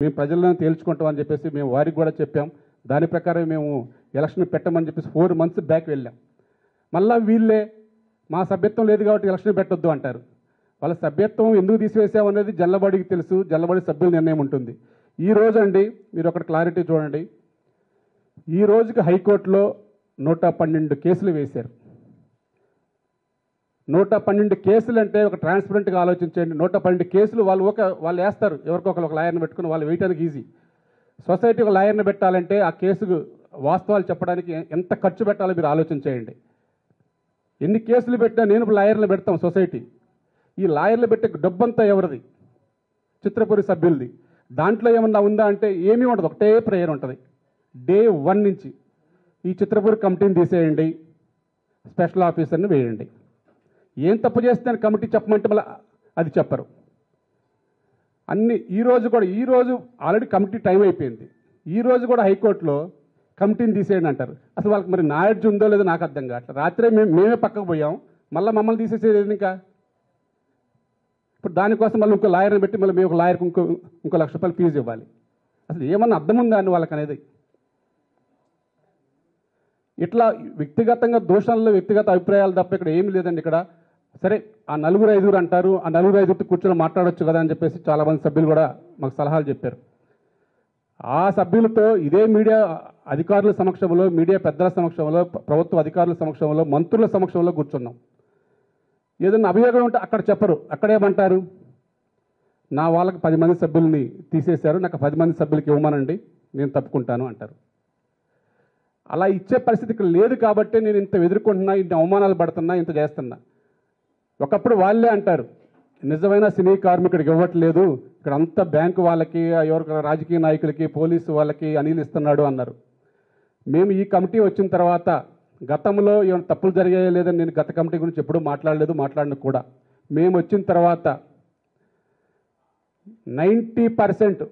మేము ప్రజలను తేల్చుకుంటాం అని చెప్పేసి మేము వారికి కూడా చెప్పాం. దాని ప్రకారం మేము ఎలక్షన్ పెట్టమని చెప్పేసి 4 months బ్యాక్ వెళ్ళాం. మళ్ళా వీళ్ళే మా సభ్యత్వం లేదు కాబట్టి ఎలక్షన్ పెట్టొద్దు అంటారు. వాళ్ళ సభ్యత్వం ఎందుకు తీసివేసామనేది జల్లబడికి తెలుసు, జల్లబడి సభ్యుల నిర్ణయం ఉంటుంది. ఈ రోజు అండి మీరు ఒకటి క్లారిటీ చూడండి, ఈ రోజుకి హైకోర్టులో 112 కేసులు వేశారు. 112 కేసులు అంటే ఒక ట్రాన్స్పరెంట్గా ఆలోచించండి. 112 కేసులు వాళ్ళు వేస్తారు, ఎవరికొకరు ఒక లాయర్ని పెట్టుకుని వాళ్ళు వేయటానికి ఈజీ. సొసైటీ ఒక లాయర్ని పెట్టాలంటే ఆ కేసుకు వాస్తవాలు చెప్పడానికి ఎంత ఖర్చు పెట్టాలో మీరు ఆలోచించేయండి. ఎన్ని కేసులు పెట్టినా నేను లాయర్లు పెడతాం సొసైటీ. ఈ లాయర్లు పెట్టే డబ్బంతా ఎవరిది? చిత్రపురి సభ్యులది. దాంట్లో ఏమన్నా ఉందా అంటే ఏమీ ఉండదు, ఒకటే ప్రేయర్ ఉంటుంది. Day 1 నుంచి ఈ చిత్రపురి కమిటీని తీసేయండి, స్పెషల్ ఆఫీసర్ని వేయండి. ఏం తప్పు చేస్తే కమిటీ చెప్పమంటే మళ్ళీ అది చెప్పరు. ఈ రోజు ఆల్రెడీ కమిటీ టైం అయిపోయింది. ఈ రోజు కూడా హైకోర్టులో కమిటీని తీసేయండి అంటారు. అసలు వాళ్ళకి మరి నాలెడ్జ్ ఉందో లేదో నాకు అర్థం కావట్లేదు. రాత్రే మేమే పక్కకు పోయాం, మమ్మల్ని తీసేసేది ఇంకా. ఇప్పుడు దానికోసం మళ్ళీ ఇంకో లాయర్ని పెట్టి మళ్ళీ మేము ఒక లాయర్కి ఇంకో ₹1,00,000 ఫీజు ఇవ్వాలి. అసలు ఏమన్నా అర్థం ఉందా అని వాళ్ళకి అనేది. ఇట్లా వ్యక్తిగతంగా దోషాల్లో వ్యక్తిగత అభిప్రాయాలు తప్ప ఇక్కడ ఏమి లేదండి. ఇక్కడ సరే ఆ 4-5 అంటారు, ఆ 4-5 కూర్చొని మాట్లాడొచ్చు కదా అని చెప్పేసి చాలామంది సభ్యులు కూడా మాకు సలహాలు చెప్పారు. ఆ సభ్యులతో ఇదే మీడియా అధికారుల సమక్షంలో, మీడియా పెద్దల సమక్షంలో, ప్రభుత్వ అధికారుల సమక్షంలో, మంత్రుల సమక్షంలో కూర్చున్నాం. ఏదైనా అభియోగం ఉంటే అక్కడ చెప్పరు. అక్కడేమంటారు, నా వాళ్ళకి 10 మంది సభ్యుల్ని తీసేశారు, నాకు 10 మంది సభ్యులకి ఇవ్వమనండి, నేను తప్పుకుంటాను అంటారు. అలా ఇచ్చే పరిస్థితి ఇక్కడ లేదు కాబట్టి నేను ఇంత ఎదుర్కొంటున్నా, ఇంత అవమానాలు పడుతున్నా, ఇంత చేస్తున్నా. ఒకప్పుడు వాళ్ళే అంటారు, నిజమైన సినీ కార్మికుడికి ఇవ్వట్లేదు, ఇక్కడ అంతా బ్యాంకు వాళ్ళకి, ఎవరికి రాజకీయ నాయకులకి, పోలీసు వాళ్ళకి అనిల్ ఇస్తున్నాడు అన్నారు. మేము ఈ కమిటీ వచ్చిన తర్వాత గతంలో ఏమైనా తప్పులు జరిగాయో లేదని నేను గత కమిటీ గురించి ఎప్పుడూ మాట్లాడను కూడా. మేము వచ్చిన తర్వాత 90%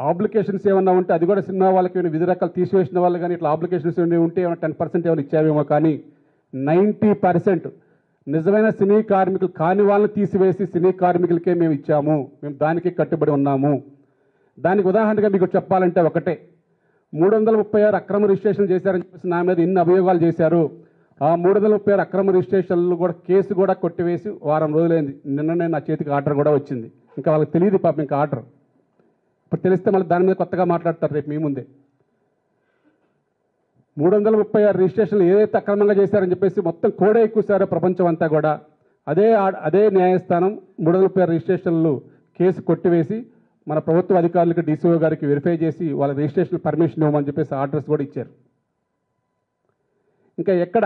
ఆబ్లికేషన్స్ ఏమన్నా ఉంటే అది కూడా సినిమా వాళ్ళకి వివిధ రకాలు తీసివేసిన వాళ్ళు కానీ ఇట్లా ఆబ్లికేషన్స్ ఉంటే ఏమైనా 10% ఏమైనా ఇచ్చావేమో, కానీ 90% నిజమైన సినీ కార్మికులు కాని వాళ్ళని తీసివేసి సినీ కార్మికులకే మేము ఇచ్చాము. మేము దానికి కట్టుబడి ఉన్నాము. దానికి ఉదాహరణగా మీకు చెప్పాలంటే ఒకటే, 336 అక్రమ రిజిస్ట్రేషన్ చేశారని చెప్పేసి నా మీద ఇన్ని అభియోగాలు చేశారు. ఆ 336 అక్రమ రిజిస్ట్రేషన్లు కూడా కేసు కూడా కొట్టివేసి వారం రోజులైంది. నిన్ననే నా చేతికి ఆర్డర్ కూడా వచ్చింది. ఇంకా వాళ్ళకి తెలియదు పాపం ఇంకా ఆర్డర్. ఇప్పుడు తెలిస్తే మళ్ళీ దాని మీద కొత్తగా మాట్లాడతారు రేపు మీ ముందే. 336 రిజిస్ట్రేషన్లు ఏదైతే అక్రమంగా చేశారని చెప్పేసి మొత్తం కోడే ఎక్కువసారో ప్రపంచం అంతా కూడా అదే న్యాయస్థానం 336 రిజిస్ట్రేషన్లు కేసు కొట్టివేసి మన ప్రభుత్వ అధికారులకు డీసీఓ గారికి వెరిఫై చేసి వాళ్ళ రిజిస్ట్రేషన్ పర్మిషన్ ఇవ్వమని చెప్పేసి ఆర్డర్స్ కూడా ఇచ్చారు. ఇంకా ఎక్కడ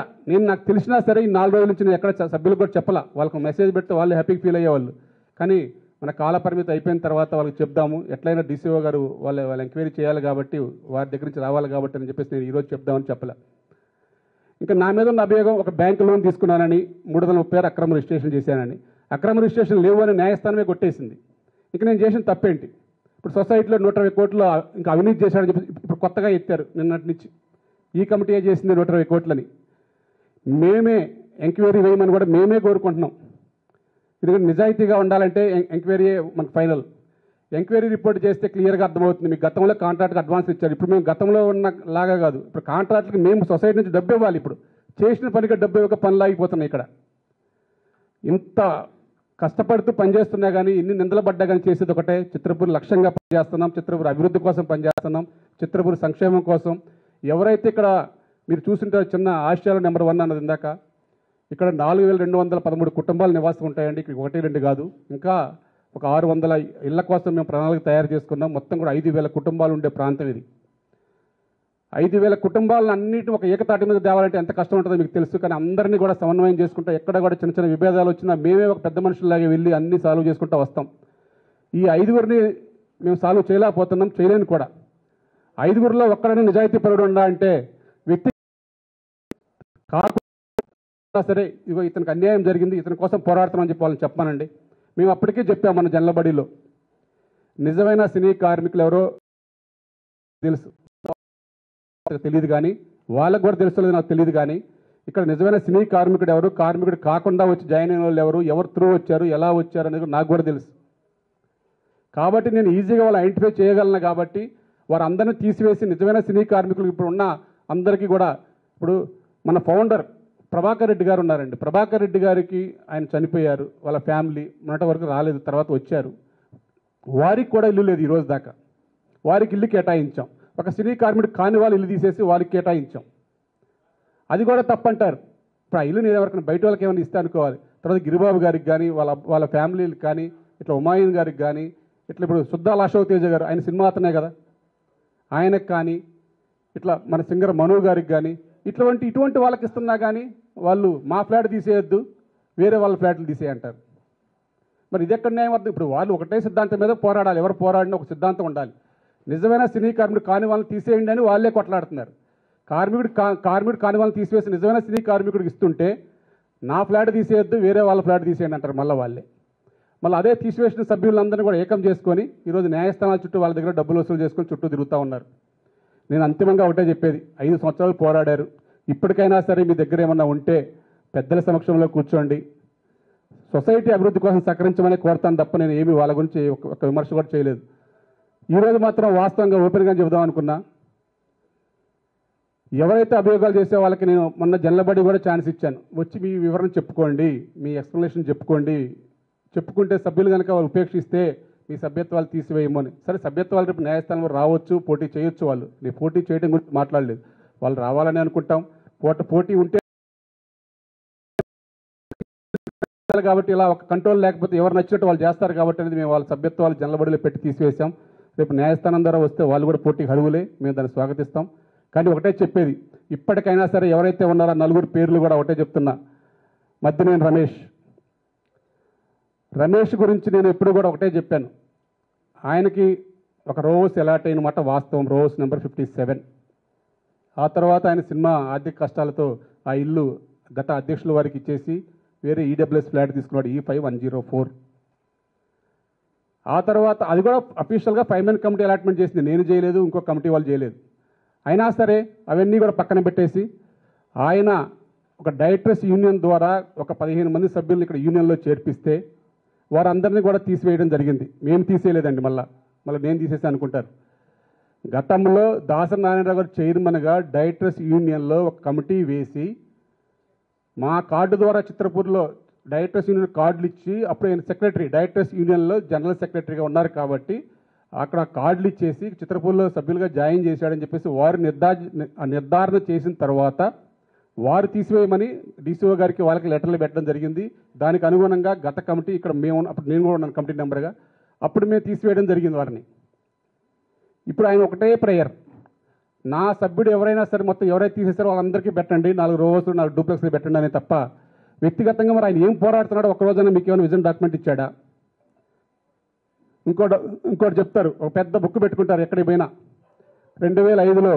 నాకు తెలిసినా సరే ఈ 4 రోజుల నుంచి నేను ఎక్కడ సభ్యులకు కూడా చెప్పాల. వాళ్ళకు మెసేజ్ పెడితే వాళ్ళు హ్యాపీగా ఫీల్ అయ్యేవాళ్ళు. కానీ మన కాల పరిమితి అయిపోయిన తర్వాత వాళ్ళకి చెప్దాము, ఎట్లయినా డీసీఓ గారు వాళ్ళ ఎంక్వైరీ చేయాలి కాబట్టి వారి దగ్గర నుంచి రావాలి కాబట్టి అని చెప్పేసి నేను ఈరోజు చెప్దామని చెప్పలే. ఇంకా నా మీద ఉన్న అభియోగం ఒక బ్యాంకు లోన్ తీసుకున్నానని 336 అక్రమ రిజిస్ట్రేషన్ చేశానని, అక్రమ రిజిస్ట్రేషన్ లేవు అని న్యాయస్థానమే కొట్టేసింది. ఇంకా నేను చేసిన తప్పేంటి? ఇప్పుడు సొసైటీలో 120 కోట్లు ఇంకా అవినీతి చేశాడని చెప్పి ఇప్పుడు కొత్తగా ఎత్తారు నిన్నటి నుంచి. ఈ కమిటీ చేసింది 120 కోట్లని. మేమే ఎంక్వైరీ వేయమని కూడా మేమే కోరుకుంటున్నాం. ఇది నిజాయితీగా ఉండాలంటే ఎంక్వైరీ మనకు ఫైనల్. ఎంక్వైరీ రిపోర్ట్ చేస్తే క్లియర్గా అర్థమవుతుంది. మీకు గతంలో కాంట్రాక్ట్కి అడ్వాన్స్ ఇచ్చారు, ఇప్పుడు మేము గతంలో ఉన్న లాగా కాదు. ఇప్పుడు కాంట్రాక్ట్కి మేము సొసైటీ నుంచి డబ్బు ఇవ్వాలి. ఇప్పుడు చేసిన పనికి డబ్బు ఇవ్వక పనులు ఆగిపోతున్నాయి. ఇక్కడ ఇంత కష్టపడుతూ పనిచేస్తున్నా కానీ, ఇన్ని నిందలు పడ్డా కానీ చేసేది ఒకటే, చిత్రపూర్ లక్ష్యంగా పనిచేస్తున్నాం, చిత్రపూర్ అభివృద్ధి కోసం పనిచేస్తున్నాం, చిత్రపూర్ సంక్షేమం కోసం. ఎవరైతే ఇక్కడ మీరు చూసింటే చిన్న ఆస్ట్రేలియా నెంబర్ 1 అన్నది ఇందాక, ఇక్కడ 4213 కుటుంబాలు నివాసం ఉంటాయండి. ఇక్కడ 1-2 కాదు, ఇంకా ఒక 600 ఇళ్ల కోసం మేము ప్రణాళిక తయారు చేసుకున్నాం. మొత్తం కూడా 5000 కుటుంబాలు ఉండే ప్రాంతం ఇది. 5000 కుటుంబాలను అన్నింటినీ ఒక ఏకతాటి మీద తేవాలంటే ఎంత కష్టం ఉంటుందో మీకు తెలుసు. కానీ అందరినీ కూడా సమన్వయం చేసుకుంటా, ఎక్కడ కూడా చిన్న చిన్న విభేదాలు వచ్చినా మేమే ఒక పెద్ద మనుషుల్లాగా వెళ్ళి అన్ని సాల్వ్ చేసుకుంటూ వస్తాం. ఈ 5గురిని మేము సాల్వ్ చేయలేకపోతున్నాం, చేయలేను కూడా. 5గురిలో ఒక్కడైనా నిజాయితీ పరుడు ఉండా అంటే వ్యక్తి కాకుండా సరే ఇగో ఇతనికి అన్యాయం జరిగింది, ఇతని కోసం పోరాడుతామని చెప్పి వాళ్ళని చెప్పానండి. మేము అప్పటికే చెప్పాం మన జనలబడిలో, నిజమైన సినీ కార్మికులు ఎవరో తెలుసు, తెలియదు కానీ వాళ్ళకు కూడా తెలుసుకోలేదు, నాకు తెలియదు. కానీ ఇక్కడ నిజమైన సినీ కార్మికుడు ఎవరు, కార్మికుడు కాకుండా వచ్చి జాయిన్ అయిన వాళ్ళు ఎవరు త్రూ వచ్చారు, ఎలా వచ్చారు అనేది నాకు కూడా తెలుసు. కాబట్టి నేను ఈజీగా వాళ్ళు ఐడెంటిఫై చేయగలను. కాబట్టి వారందరినీ తీసివేసి నిజమైన సినీ కార్మికులు ఇప్పుడు ఉన్న అందరికీ కూడా, ఇప్పుడు మన ఫౌండర్ ప్రభాకర్ రెడ్డి గారు ఉన్నారండి. ప్రభాకర్ రెడ్డి గారికి ఆయన చనిపోయారు, వాళ్ళ ఫ్యామిలీ మొన్నటి వరకు రాలేదు, తర్వాత వచ్చారు. వారికి కూడా ఇల్లు లేదు ఈ రోజు దాకా. వారికి ఇల్లు కేటాయించాం. ఒక సినీ కార్మికుడు కాని వాళ్ళు ఇల్లు తీసేసి వారికి కేటాయించాం. అది కూడా తప్పంటారు. ఇప్పుడు ఆ ఇల్లు నేను ఎవరికైనా బయట వాళ్ళకి ఏమైనా ఇస్తే అనుకోవాలి. తర్వాత గిరిబాబు గారికి కానీ వాళ్ళ ఫ్యామిలీకి కానీ, ఇట్లా ఉమాయున్ గారికి కానీ, ఇట్లా ఇప్పుడు సుద్దాల అశోక్ తేజ గారు ఆయన సినిమా అతనే కదా, ఆయనకు కానీ, ఇట్లా మన సింగర్ మను గారికి కానీ, ఇటువంటి వాళ్ళకి ఇస్తున్నా కానీ వాళ్ళు మా ఫ్లాట్ తీసేయొద్దు, వేరే వాళ్ళ ఫ్లాట్లు తీసేయంటారు. మరి ఇది ఎక్కడ న్యాయం అర్థం? ఇప్పుడు వాళ్ళు ఒకటే సిద్ధాంతం మీద పోరాడాలి. ఎవరు పోరాడినా ఒక సిద్ధాంతం ఉండాలి. నిజమైన సినీ కార్మికుడు కాని వాళ్ళని తీసేయండి అని వాళ్ళే కొట్లాడుతున్నారు. కార్మికుడు కాని వాళ్ళని తీసివేసి నిజమైన సినీ కార్మికుడికి ఇస్తుంటే నా ఫ్లాట్ తీసేయొద్దు, వేరే వాళ్ళ ఫ్లాట్ తీసేయండి అంటారు మళ్ళీ వాళ్ళే. మళ్ళీ అదే తీసివేసిన సభ్యులందరినీ కూడా ఏకం చేసుకొని ఈరోజు న్యాయస్థానాల చుట్టూ వాళ్ళ దగ్గర డబ్బులు వసూలు చేసుకొని చుట్టూ తిరుగుతూ ఉన్నారు. నేను అంతిమంగా ఒకటే చెప్పేది, 5 సంవత్సరాలు పోరాడారు. ఇప్పటికైనా సరే మీ దగ్గర ఏమన్నా ఉంటే పెద్దల సమక్షంలో కూర్చోండి, సొసైటీ అభివృద్ధి కోసం సహకరించమని కోరుతాను తప్ప నేను ఏమీ వాళ్ళ గురించి ఒక విమర్శ కూడా చేయలేదు. ఈరోజు మాత్రం వాస్తవంగా ఓపెన్గా చెబుదాం అనుకున్నా. ఎవరైతే అభియోగాలు చేసే వాళ్ళకి నేను మొన్న జనలబడి కూడా ఛాన్స్ ఇచ్చాను. వచ్చి మీ వివరణ చెప్పుకోండి, మీ ఎక్స్ప్లెనేషన్ చెప్పుకోండి. చెప్పుకుంటే సభ్యులు కనుక వాళ్ళు ఉపేక్షిస్తే మీ సభ్యత్వాలు తీసివేయమని. సరే, సభ్యత్వాలు రేపు న్యాయస్థానంలో రావచ్చు, పోటీ చేయొచ్చు. వాళ్ళు నేను పోటీ చేయడం గురించి మాట్లాడలేదు. వాళ్ళు రావాలని అనుకుంటాం. పోటీ ఉంటే కాబట్టి ఇలా ఒక కంట్రోల్ లేకపోతే ఎవరు నచ్చినట్టు వాళ్ళు చేస్తారు కాబట్టి అనేది మేము వాళ్ళ సభ్యత్వాలు జనలబడిలో పెట్టి తీసివేశాం. రేపు న్యాయస్థానం ద్వారా వస్తే వాళ్ళు కూడా పోటీకి అడుగులే, మేము దాన్ని స్వాగతిస్తాం. కానీ ఒకటే చెప్పేది, ఇప్పటికైనా సరే ఎవరైతే ఉన్నారో 4 పేర్లు కూడా ఒకటే చెప్తున్నా. మద్దినేని రమేష్ గురించి నేను ఎప్పుడు కూడా ఒకటే చెప్పాను. ఆయనకి ఒక రోస్ అలాట్ అయిన మాట వాస్తవం, రోస్ నెంబర్ 57. ఆ తర్వాత ఆయన సినిమా ఆర్థిక కష్టాలతో ఆ ఇల్లు గత అధ్యక్షుల వారికి ఇచ్చేసి వేరే ఈడబ్ల్యూఎస్ ఫ్లాట్ తీసుకున్నాడు, E5104. ఆ తర్వాత అది కూడా అఫీషియల్గా ఫైర్మెన్ కమిటీ అలాట్మెంట్ చేసింది, నేను చేయలేదు, ఇంకో కమిటీ వాళ్ళు చేయలేదు. అయినా సరే అవన్నీ కూడా పక్కన పెట్టేసి ఆయన ఒక డైరెక్టర్స్ యూనియన్ ద్వారా ఒక 15 మంది సభ్యులను ఇక్కడ యూనియన్లో చేర్పిస్తే వారందరినీ కూడా తీసివేయడం జరిగింది. మేము తీసేయలేదండి, మళ్ళీ నేను తీసేసి అనుకుంటారు. గతంలో దాసరి నారాయణరావు గారు చైర్మన్గా డైరెక్టర్స్ యూనియన్లో ఒక కమిటీ వేసి మా కార్డు ద్వారా చిత్రపూర్లో డైరెక్టర్స్ యూనియన్ కార్డులు ఇచ్చి, అప్పుడు ఆయన సెక్రటరీ డైరెక్టర్స్ యూనియన్లో జనరల్ సెక్రటరీగా ఉన్నారు కాబట్టి అక్కడ కార్డులు ఇచ్చేసి చిత్రపూర్లో సభ్యులుగా జాయిన్ చేశాడని చెప్పేసి వారు నిర్ధారణ చేసిన తర్వాత వారు తీసివేయమని డీసీఓ గారికి వాళ్ళకి లెటర్లు పెట్టడం జరిగింది. దానికి అనుగుణంగా గత కమిటీ ఇక్కడ అప్పుడు నేను కూడా ఉన్నాను కమిటీ మెంబర్గా, అప్పుడు మేము తీసివేయడం జరిగింది వారిని. ఇప్పుడు ఆయన ఒకటే ప్రేయర్, నా సభ్యుడు ఎవరైనా సరే మొత్తం ఎవరైతే తీసేస్తారో వాళ్ళందరికీ పెట్టండి, 4 రోజులు 4 డూప్లెక్స్లు పెట్టండి అని తప్ప వ్యక్తిగతంగా మరి ఆయన ఏం పోరాడుతున్నాడో ఒక్కరోజైనా మీకు ఏమైనా విజన్ డాక్యుమెంట్ ఇచ్చాడా? ఇంకోటి చెప్తారు, ఒక పెద్ద బుక్ పెట్టుకుంటారు ఎక్కడికి పోయినా. 2005లో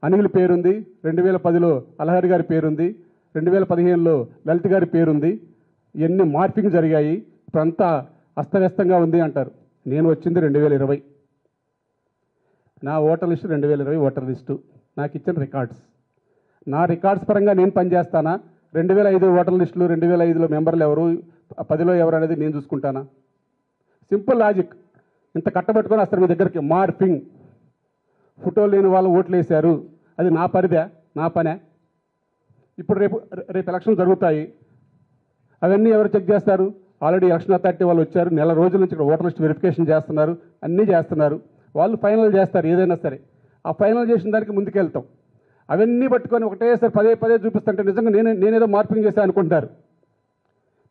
అనిల్ పేరుంది, 2010లో అలహరి గారి పేరుంది, 2015లో లలిత్ గారి పేరుంది. ఇవన్నీ మార్పింగ్ జరిగాయి, ఇప్పుడంతా అస్తవ్యస్తంగా ఉంది అంటారు. నేను వచ్చింది 2020, నా ఓటర్ లిస్టు 2020 ఓటర్ లిస్టు, నాకు ఇచ్చిన రికార్డ్స్. నా రికార్డ్స్ పరంగా నేను పనిచేస్తానా? 2005 ఓటర్ లిస్టులు, 2005లో మెంబర్లు ఎవరు, 10లో ఎవరు అనేది నేను చూసుకుంటానా? Simple logic. ఇంత కట్టబెట్టుకొని వస్తారు మీ దగ్గరికి. మార్పింగ్, ఫోటో లేని వాళ్ళు ఓట్లు వేశారు, అది నా పరిధే, నా పనే. ఇప్పుడు రేపు ఎలక్షన్ జరుగుతాయి, అవన్నీ ఎవరు చెక్ చేస్తారు? ఆల్రెడీ ఎలక్షన్ అథారిటీ వాళ్ళు వచ్చారు, నెల రోజుల నుంచి ఇక్కడ ఓటర్ లిస్ట్ వెరిఫికేషన్ చేస్తున్నారు, అన్నీ చేస్తున్నారు. వాళ్ళు ఫైనల్ చేస్తారు ఏదైనా సరే. ఆ ఫైనల్ చేసిన దానికి ముందుకెళ్తాం. అవన్నీ పట్టుకొని ఒకటేసారి పదే చూపిస్తుంటే నిజంగా నేనేదో మార్పింగ్ చేశాను అనుకుంటారు.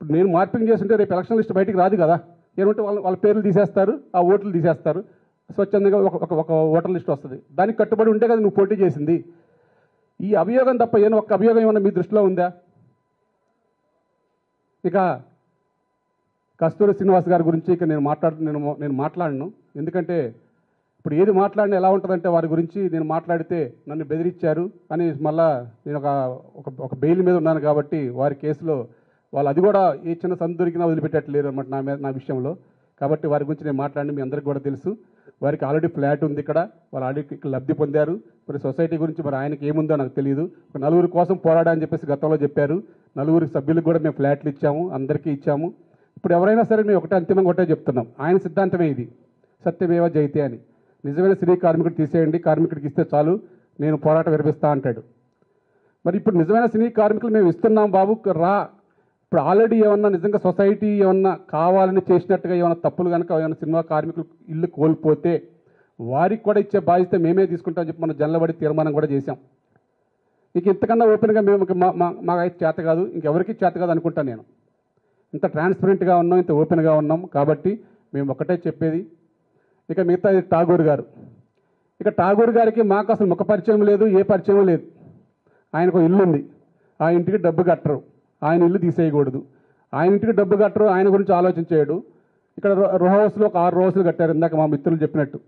ఇప్పుడు నేను మార్పింగ్ చేస్తుంటే రేపు ఎలక్షన్ లిస్ట్ బయటికి రాదు కదా. ఏమంటే వాళ్ళ పేర్లు తీసేస్తారు, ఆ ఓట్లు తీసేస్తారు, స్వచ్ఛందంగా ఒక ఓటర్ లిస్ట్ వస్తుంది. దానికి కట్టుబడి ఉంటే కదా నువ్వు పోటీ చేసింది. ఈ అభియోగం తప్ప ఒక్క అభియోగం ఏమన్నా మీ దృష్టిలో ఉందా? ఇక కస్తూరి శ్రీనివాస్ గారి గురించి ఇక నేను మాట్లాడను. ఎందుకంటే ఇప్పుడు ఏది మాట్లాడినా ఎలా ఉంటుందంటే వారి గురించి నేను మాట్లాడితే నన్ను బెదిరించారు అని మళ్ళా నేను ఒక బెయిల్ మీద ఉన్నాను కాబట్టి వారి కేసులో వాళ్ళు అది కూడా ఏ చిన్న సందు దొరికినా వదిలిపెట్టట్లేరు అన్నమాట నా విషయంలో. కాబట్టి వారి గురించి నేను మాట్లాడి మీ అందరికీ కూడా తెలుసు. వారికి ఆల్రెడీ ఫ్లాట్ ఉంది ఇక్కడ, వాళ్ళు ఆల్రెడీ ఇక్కడ లబ్ధి పొందారు. మరి సొసైటీ గురించి మరి ఆయనకి ఏముందో నాకు తెలియదు. ఒక 4 కోసం పోరాడా అని చెప్పేసి గతంలో చెప్పారు. 4 సభ్యులకు కూడా మేము ఫ్లాట్లు ఇచ్చాము, అందరికీ ఇచ్చాము. ఇప్పుడు ఎవరైనా సరే మేము అంతిమంగా ఒకటే చెప్తున్నాం, ఆయన సిద్ధాంతమే ఇది. సత్యమేవ జయతే అని. నిజమైన సినీ కార్మికుడు తీసేయండి, కార్మికుడికి ఇస్తే చాలు, నేను పోరాటం విరమిస్తా అంటాడు. మరి ఇప్పుడు నిజమైన సినీ కార్మికులు మేము ఇస్తున్నాం బాబు రా. ఇప్పుడు ఆల్రెడీ ఏమన్నా నిజంగా సొసైటీ ఏమన్నా కావాలని చేసినట్టుగా ఏమైనా తప్పులు కనుక ఏమైనా సినిమా కార్మికులు ఇల్లు కోల్పోతే వారికి కూడా ఇచ్చే బాధ్యత మేమే తీసుకుంటామని చెప్పి మనం జల్లబడి తీర్మానం కూడా చేశాం. ఇంక ఇంతకన్నా ఓపెన్గా మేము మాకైతే చేత కాదు, ఇంకెవరికి చేత కాదు అనుకుంటాను నేను. ఇంత ట్రాన్స్పరెంట్గా ఉన్నాం, ఇంత ఓపెన్గా ఉన్నాం కాబట్టి మేము ఒకటే చెప్పేది. ఇక మిగతా ఠాగూర్ గారు, ఇక ఠాగూర్ గారికి మాకు అసలు ముఖ పరిచయం లేదు, ఏ పరిచయం లేదు. ఆయనకు ఇల్లు ఉంది, ఆ ఇంటికి డబ్బు కట్టరు, ఆయన ఇల్లు తీసేయకూడదు. ఆయన ఇంటికి డబ్బు కట్టరు, ఆయన గురించి ఆలోచించేయడు. ఇక్కడ రో హౌస్లో ఒక 6 రోజులు కట్టారు, ఇందాక మా మిత్రులు చెప్పినట్టు.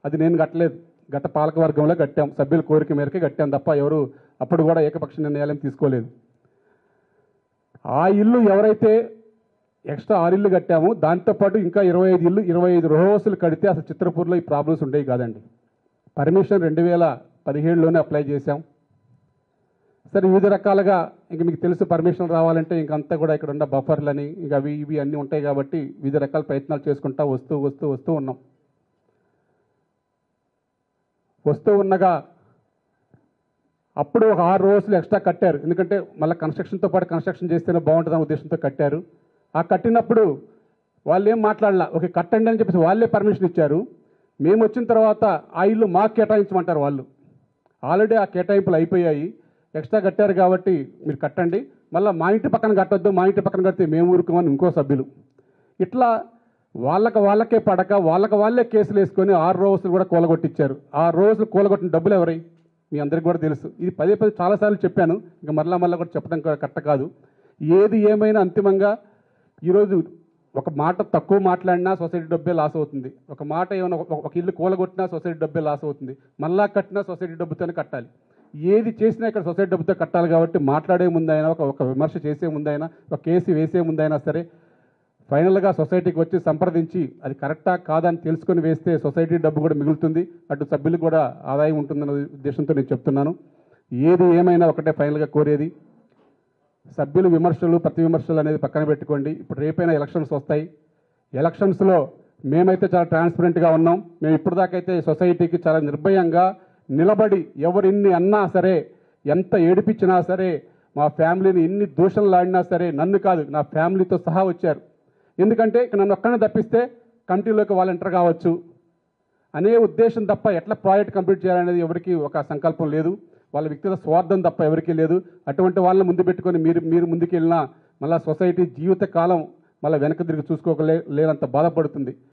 అది నేను కట్టలేదు, గత పాలక వర్గంలో కట్టాం, సభ్యుల కోరిక మేరకే కట్టాం తప్ప ఎవరు అప్పుడు కూడా ఏకపక్ష నిర్ణయాలు తీసుకోలేదు. ఆ ఇల్లు ఎవరైతే ఎక్స్ట్రా 6 ఇల్లు కట్టామో దాంతోపాటు ఇంకా 25 ఇల్లు 25 రో హౌస్లు కడితే అసలు చిత్రపూర్లో ఈ ప్రాబ్లమ్స్ ఉండేవి కాదండి. పర్మిషన్ 2017లోనే అప్లై చేశాం. సరే వివిధ రకాలుగా ఇంక మీకు తెలుసు పర్మిషన్ రావాలంటే ఇంకంతా కూడా ఇక్కడ ఉన్న బఫర్లని ఇంకా అవి ఇవి అన్నీ ఉంటాయి కాబట్టి వివిధ రకాల ప్రయత్నాలు చేసుకుంటా వస్తూ ఉన్నాం. వస్తూ ఉండగా అప్పుడు ఒక 6 రోజులు ఎక్స్ట్రా కట్టారు, ఎందుకంటే మళ్ళీ కన్స్ట్రక్షన్తో పాటు కన్స్ట్రక్షన్ చేస్తేనే బాగుంటుందనే ఉద్దేశంతో కట్టారు. ఆ కట్టినప్పుడు వాళ్ళు ఏం మాట్లాడాల, ఓకే కట్టండి అని చెప్పేసి వాళ్ళే పర్మిషన్ ఇచ్చారు. మేము వచ్చిన తర్వాత ఆ ఇల్లు మాకు కేటాయించమంటారు వాళ్ళు. ఆల్రెడీ ఆ కేటాయింపులు అయిపోయాయి, ఎక్స్ట్రా కట్టారు కాబట్టి మీరు కట్టండి, మళ్ళీ మా ఇంటి పక్కన కట్టొద్దు, మా ఇంటి పక్కన కడితే మేము ఊరుకోమని ఇంకో సభ్యులు. ఇట్లా వాళ్ళకే పడక వాళ్ళే కేసులు వేసుకొని 6 రోజులు కూడా కూలగొట్టించారు. 6 రోజులు కూలగొట్టిన డబ్బులు ఎవరై మీ అందరికీ కూడా తెలుసు. ఇది పదే చాలాసార్లు చెప్పాను, ఇంకా మళ్ళా కూడా చెప్పడం కరెక్ట్ కాదు. ఏది ఏమైనా అంతిమంగా ఈరోజు ఒక మాట తక్కువ మాట్లాడినా సొసైటీ డబ్బే లాస్ అవుతుంది, ఒక మాట ఏమైనా ఒక ఇల్లు కూలగొట్టినా సొసైటీ డబ్బే లాస్ అవుతుంది, మళ్ళా కట్టినా సొసైటీ డబ్బుతోనే కట్టాలి. ఏది చేసినా ఇక్కడ సొసైటీ డబ్బుతో కట్టాలి కాబట్టి మాట్లాడే ముందైనా ఒక విమర్శ చేసే ముందైనా ఒక కేసు వేసే ముందైనా సరే ఫైనల్గా సొసైటీకి వచ్చి సంప్రదించి అది కరెక్టా కాదని తెలుసుకొని వేస్తే సొసైటీ డబ్బు కూడా మిగులుతుంది, అటు సభ్యులకు కూడా ఆదాయం ఉంటుందన్న ఉద్దేశంతో నేను చెప్తున్నాను. ఏది ఏమైనా ఒకటే ఫైనల్గా కోరేది, సభ్యులు విమర్శలు ప్రతి విమర్శలు అనేది పక్కన పెట్టుకోండి. ఇప్పుడు రేపైనా ఎలక్షన్స్ వస్తాయి, ఎలక్షన్స్లో మేమైతే చాలా ట్రాన్స్పరెంట్గా ఉన్నాం. మేము ఇప్పటిదాకైతే సొసైటీకి చాలా నిర్భయంగా నిలబడి ఎవరు ఇన్ని అన్నా సరే, ఎంత ఏడిపించినా సరే, మా ఫ్యామిలీని ఎన్ని దూషణలు ఆడినా సరే, నన్ను కాదు నా ఫ్యామిలీతో సహా వచ్చారు. ఎందుకంటే ఇక నన్ను ఒక్కనే తప్పిస్తే కమిటీలోకి వాళ్ళు ఎంటర్ కావచ్చు అనే ఉద్దేశం తప్ప ఎట్లా ప్రాజెక్ట్ కంప్లీట్ చేయాలనేది ఎవరికి ఒక సంకల్పం లేదు, వాళ్ళ వ్యక్తిగత స్వార్థం తప్ప ఎవరికీ లేదు. అటువంటి వాళ్ళని ముందు పెట్టుకొని మీరు ముందుకు వెళ్ళినా మళ్ళీ సొసైటీ జీవితకాలం మళ్ళీ వెనక తిరిగి చూసుకోలేనంత బాధపడుతుంది.